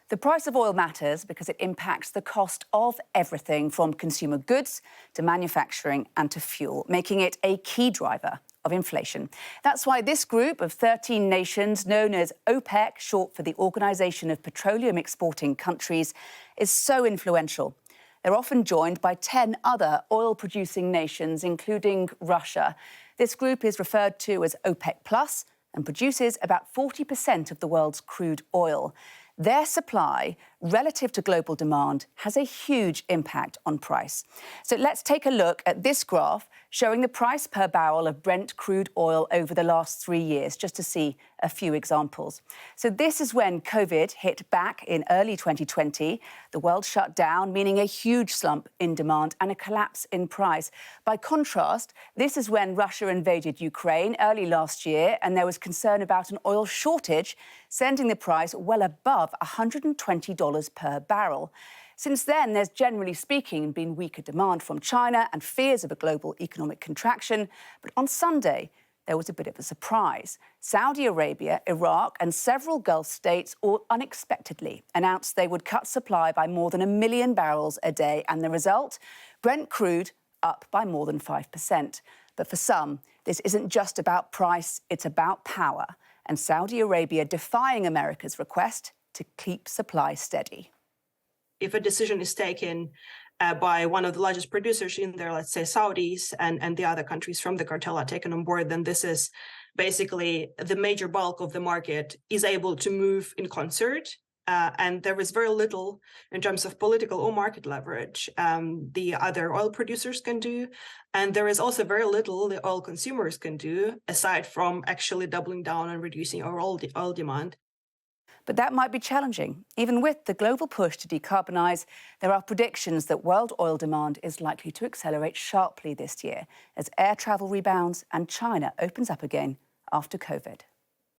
The price of oil matters because it impacts the cost of everything from consumer goods to manufacturing and to fuel, making it a key driver of inflation. That's why this group of 13 nations, known as OPEC, short for the Organisation of Petroleum Exporting Countries, is so influential. They're often joined by 10 other oil-producing nations, including Russia. This group is referred to as OPEC Plus and produces about 40% of the world's crude oil. Their supply, relative to global demand, has a huge impact on price. So let's take a look at this graph showing the price per barrel of Brent crude oil over the last 3 years, just to see a few examples. So this is when COVID hit back in early 2020. The world shut down, meaning a huge slump in demand and a collapse in price. By contrast, this is when Russia invaded Ukraine early last year, and there was concern about an oil shortage, sending the price well above $120 per barrel. Since then, there's generally speaking been weaker demand from China and fears of a global economic contraction. But on Sunday, there was a bit of a surprise. Saudi Arabia, Iraq and several Gulf states all unexpectedly announced they would cut supply by more than 1 million barrels a day. And the result? Brent crude up by more than 5%. But for some, this isn't just about price, it's about power. And Saudi Arabia defying America's request to keep supply steady. If a decision is taken by one of the largest producers in there, let's say Saudis, and the other countries from the cartel are taken on board, then this is basically the major bulk of the market is able to move in concert. And there is very little in terms of political or market leverage the other oil producers can do. And there is also very little the oil consumers can do, aside from actually doubling down and reducing our oil demand. But that might be challenging. Even with the global push to decarbonise, there are predictions that world oil demand is likely to accelerate sharply this year as air travel rebounds and China opens up again after COVID.